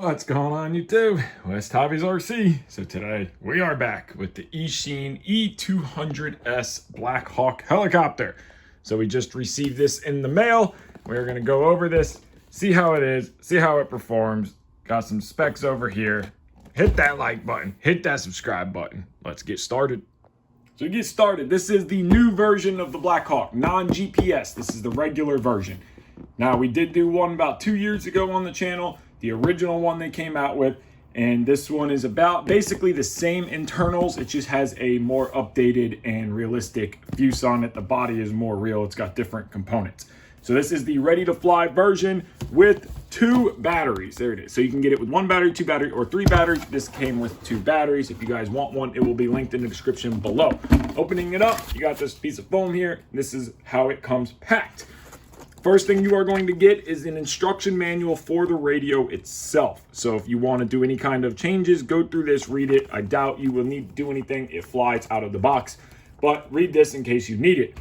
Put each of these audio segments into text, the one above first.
What's going on YouTube? WestHobbiesRC. So today we are back with the Eachine E200S Blackhawk helicopter. So we just received this in the mail. We're gonna go over this, see how it is, see how it performs. Got some specs over here. Hit that like button, hit that subscribe button. Let's get started. So to get started, this is the new version of the Blackhawk, non-GPS. This is the regular version. Now we did do one about 2 years ago on the channel, the original one they came out with, and this one is about basically the same internals. It just has a more updated and realistic fuse on it. The body is more real. It's got different components. So this is the ready to fly version with 2 batteries. There it is. So you can get it with 1 battery, 2 battery, or 3 batteries. This came with 2 batteries. If you guys want one, it will be linked in the description below. Opening it up, you got this piece of foam here. This is how it comes packed. First thing you are going to get is an instruction manual for the radio itself. So if you want to do any kind of changes, go through this, read it. I doubt you will need to do anything. It flies out of the box, but read this in case you need it.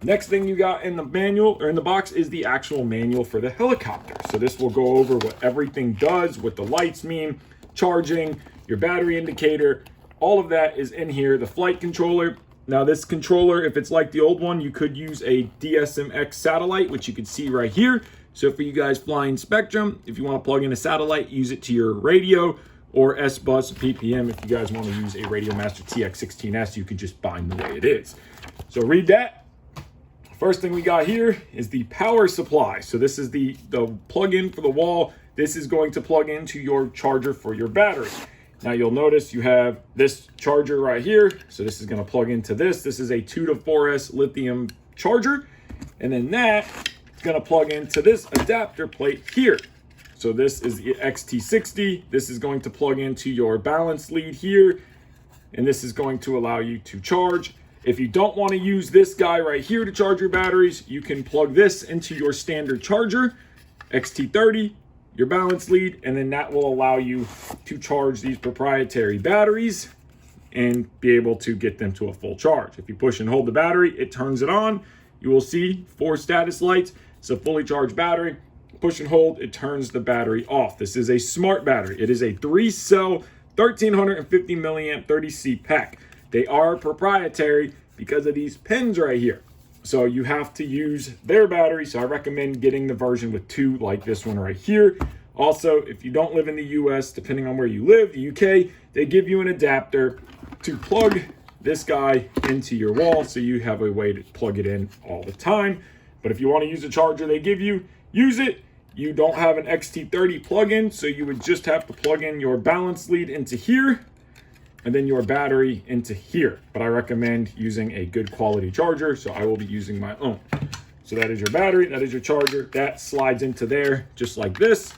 Next thing you got in the manual or in the box is the actual manual for the helicopter. So this will go over what everything does, what the lights mean, charging, your battery indicator, all of that is in here. The flight controller. Now this controller, if it's like the old one, you could use a DSMX satellite, which you can see right here. So for you guys flying Spectrum, if you want to plug in a satellite, use it to your radio, or S-Bus PPM. If you guys want to use a Radio Master TX16S, you can just bind the way it is. So read that. First thing we got here is the power supply. So this is the plug-in for the wall. This is going to plug into your charger for your battery. Now you'll notice you have this charger right here. So this is going to plug into this. This is a 2 to 4S lithium charger. And then that is going to plug into this adapter plate here. So this is the XT60. This is going to plug into your balance lead here. And this is going to allow you to charge. If you don't want to use this guy right here to charge your batteries, you can plug this into your standard charger, XT30. Your balance lead, and then that will allow you to charge these proprietary batteries and be able to get them to a full charge. If you push and hold the battery, it turns it on. You will see 4 status lights. It's a fully charged battery. Push and hold, it turns the battery off. This is a smart battery. It is a 3-cell 1350 milliamp 30C pack. They are proprietary because of these pins right here. So you have to use their battery. So I recommend getting the version with 2 like this one right here. Also, if you don't live in the US, depending on where you live, the UK, they give you an adapter to plug this guy into your wall. So you have a way to plug it in all the time. But if you want to use the charger they give you, use it. You don't have an XT30 plug-in, so you would just have to plug in your balance lead into here and then your battery into here. But I recommend using a good quality charger, so I will be using my own. So that is your battery, that is your charger. That slides into there just like this,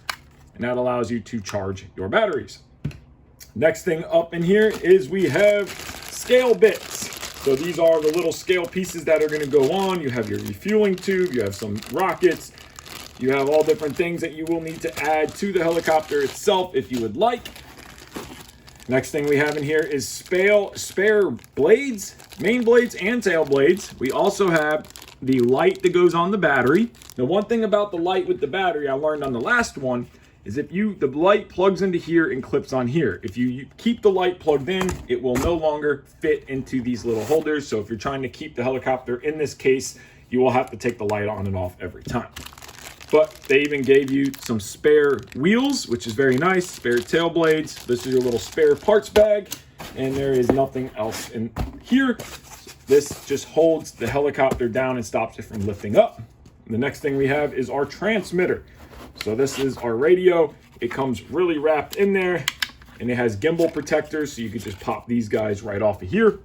and that allows you to charge your batteries. Next thing up in here is we have scale bits. So these are the little scale pieces that are gonna go on. You have your refueling tube, you have some rockets, you have all different things that you will need to add to the helicopter itself if you would like. Next thing we have in here is spare blades, main blades and tail blades. We also have the light that goes on the battery. The one thing about the light with the battery I learned on the last one is the light plugs into here and clips on here. If you keep the light plugged in, it will no longer fit into these little holders. So if you're trying to keep the helicopter in this case, you will have to take the light on and off every time. But they even gave you some spare wheels, which is very nice, spare tail blades. This is your little spare parts bag, and there is nothing else in here. This just holds the helicopter down and stops it from lifting up. The next thing we have is our transmitter. So this is our radio. It comes really wrapped in there, and it has gimbal protectors, so you can just pop these guys right off of here.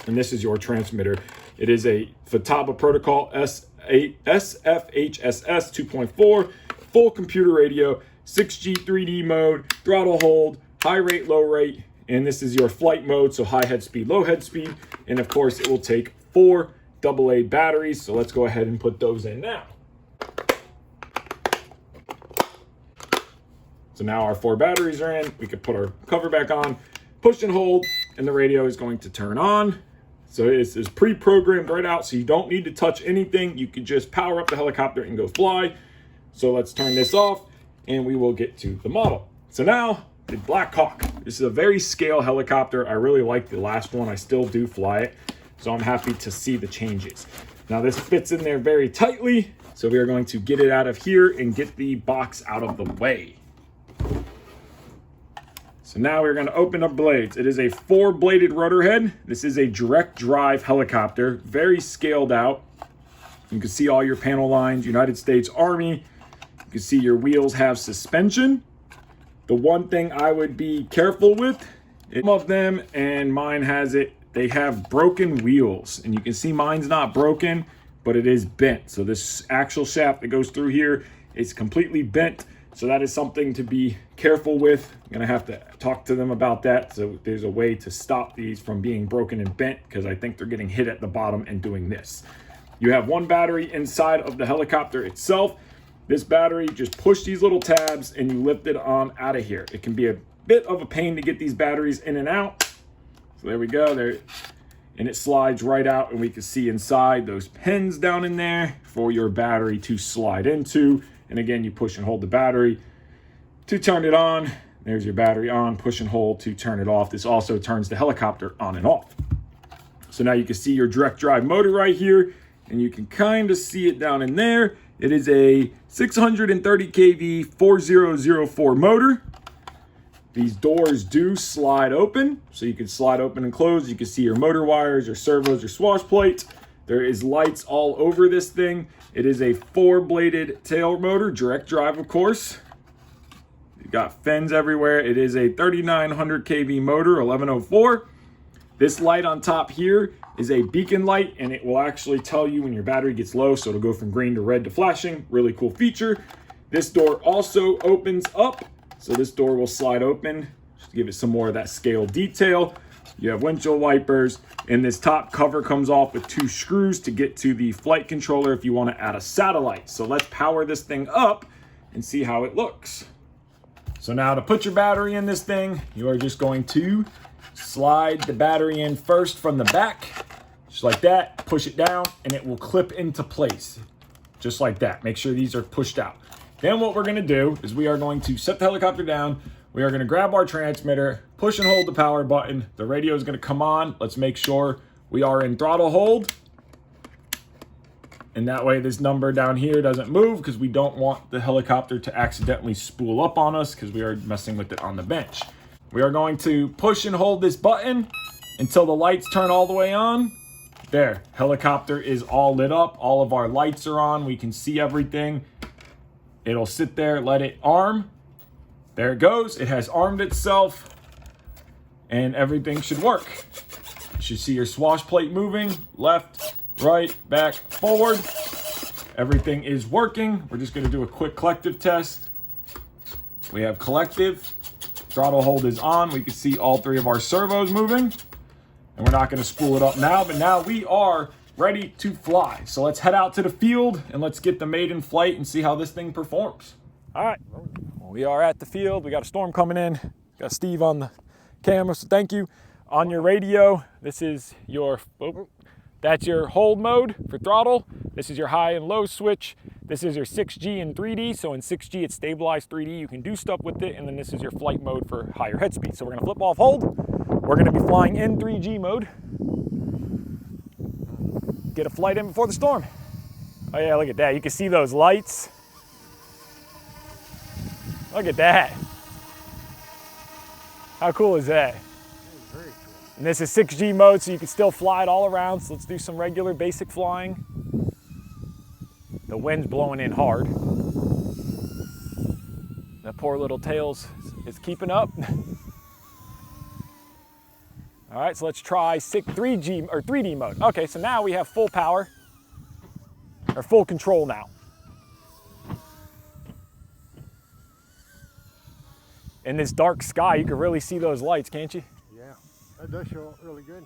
And this is your transmitter. It is a Futaba Protocol SFHSS 2.4, full computer radio, 6G 3D mode, throttle hold, high rate, low rate, and this is your flight mode, so high head speed, low head speed, and of course it will take 4 AA batteries, so let's go ahead and put those in now. So now our 4 batteries are in, we can put our cover back on, push and hold, and the radio is going to turn on. So it's pre-programmed right out, so you don't need to touch anything. You can just power up the helicopter and go fly. So let's turn this off, and we will get to the model. So now the Blackhawk. This is a very scale helicopter. I really like the last one. I still do fly it, so I'm happy to see the changes. Now this fits in there very tightly, so we are going to get it out of here and get the box out of the way. So now we're going to open up blades. It is a 4-bladed rotor head. This is a direct drive helicopter, very scaled out. You can see all your panel lines, United States Army. You can see your wheels have suspension. The one thing I would be careful with, some of them, and mine has it, they have broken wheels. And you can see mine's not broken, but it is bent. So this actual shaft that goes through here is completely bent. So that is something to be careful with. I'm gonna have to talk to them about that. So there's a way to stop these from being broken and bent, because I think they're getting hit at the bottom and doing this. You have one battery inside of the helicopter itself. This battery, just push these little tabs and you lift it on out of here. It can be a bit of a pain to get these batteries in and out. So there we go, there, and it slides right out, and we can see inside those pins down in there for your battery to slide into. And again, you push and hold the battery to turn it on. There's your battery on, push and hold to turn it off. This also turns the helicopter on and off. So now you can see your direct drive motor right here, and you can kind of see it down in there. It is a 630 kV 4004 motor. These doors do slide open, so you can slide open and close. You can see your motor wires, your servos, your swash plates. There is lights all over this thing. It is a 4-bladed tail motor, direct drive, of course. You've got fins everywhere. It is a 3900 kV motor, 1104. This light on top here is a beacon light, and it will actually tell you when your battery gets low, so it'll go from green to red to flashing. Really cool feature. This door also opens up, so this door will slide open, just to give it some more of that scale detail. You have windshield wipers, and this top cover comes off with 2 screws to get to the flight controller if you want to add a satellite. So let's power this thing up and see how it looks. So now to put your battery in this thing, you are just going to slide the battery in first from the back, just like that, push it down, and it will clip into place, just like that. Make sure these are pushed out. Then what we're gonna do is we are going to set the helicopter down. We are gonna grab our transmitter, push and hold the power button. The radio is gonna come on. Let's make sure we are in throttle hold. And that way this number down here doesn't move, because we don't want the helicopter to accidentally spool up on us, because we are messing with it on the bench. We are going to push and hold this button until the lights turn all the way on. There, helicopter is all lit up. All of our lights are on. We can see everything. It'll sit there, let it arm. There it goes. It has armed itself, and everything should work. You should see your swash plate moving, left, right, back, forward. Everything is working. We're just gonna do a quick collective test. We have collective. Throttle hold is on. We can see all 3 of our servos moving. And we're not gonna spool it up now, but now we are ready to fly. So let's head out to the field and let's get the maiden flight and see how this thing performs. All right, we are at the field. We got a storm coming in. Got Steve on the camera, so thank you. On your radio, this is your, that's your hold mode for throttle. This is your high and low switch. This is your 6G and 3D. So in 6G, it's stabilized 3D. You can do stuff with it. And then this is your flight mode for higher head speed. So we're gonna flip off hold. We're gonna be flying in 3G mode. Get a flight in before the storm. Oh yeah, look at that. You can see those lights. Look at that. How cool is that? Very cool. And this is 6G mode, so you can still fly it all around. So let's do some regular basic flying. The wind's blowing in hard. That poor little tails is keeping up. All right, so let's try 3G or 3D mode. Okay, so now we have full power, or full control now. In this dark sky, you can really see those lights, can't you? Yeah, that does show up really good.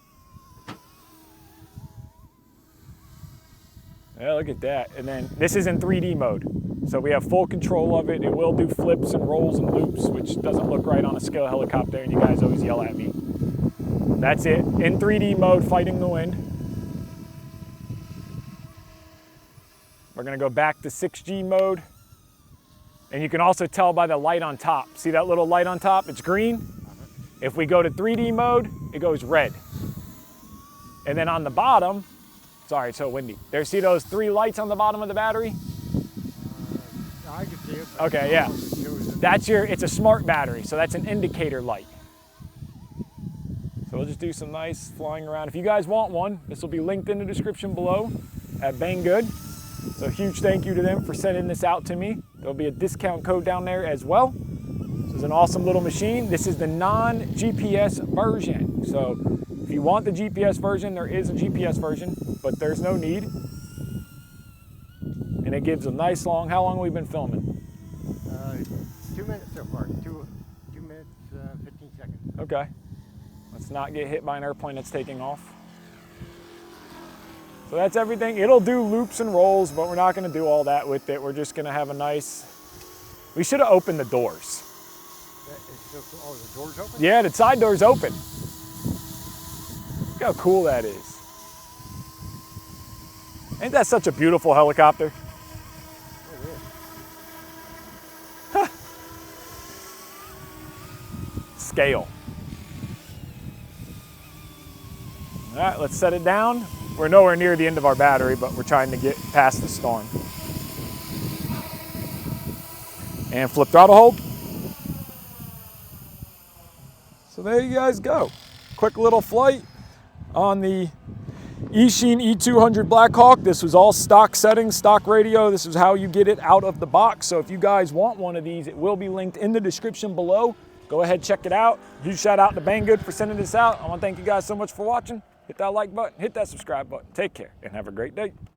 Yeah, look at that. And then this is in 3D mode. So we have full control of it. It will do flips and rolls and loops, which doesn't look right on a scale helicopter, and you guys always yell at me. That's it, in 3D mode, fighting the wind. We're gonna go back to 6G mode. And you can also tell by the light on top. See that little light on top? It's green. If we go to 3D mode, it goes red. And then on the bottom, sorry, it's so windy. There, see those 3 lights on the bottom of the battery? I can see it. Okay, yeah. That's it's a smart battery, so that's an indicator light. So we'll just do some nice flying around. If you guys want one, this will be linked in the description below at Banggood. So huge thank you to them for sending this out to me. There'll be a discount code down there as well. This is an awesome little machine. This is the non-GPS version. So if you want the GPS version, there is a GPS version, but there's no need. And it gives a nice long, how long have we been filming? 2 minutes so far, 2 minutes, 15 seconds. Okay. Let's not get hit by an airplane that's taking off. So that's everything. It'll do loops and rolls, but we're not gonna do all that with it. We're just gonna have a nice, we should have opened the doors. Oh, the door's open? Yeah, the side door's open. Look how cool that is. Ain't that such a beautiful helicopter? It is. Scale. All right, let's set it down. We're nowhere near the end of our battery, but we're trying to get past the storm. And flip throttle hold. So there you guys go. Quick little flight on the Eachine E200 Blackhawk. This was all stock settings, stock radio. This is how you get it out of the box. So if you guys want one of these, it will be linked in the description below. Go ahead, check it out. Huge shout out to Banggood for sending this out. I want to thank you guys so much for watching. Hit that like button, hit that subscribe button. Take care and have a great day.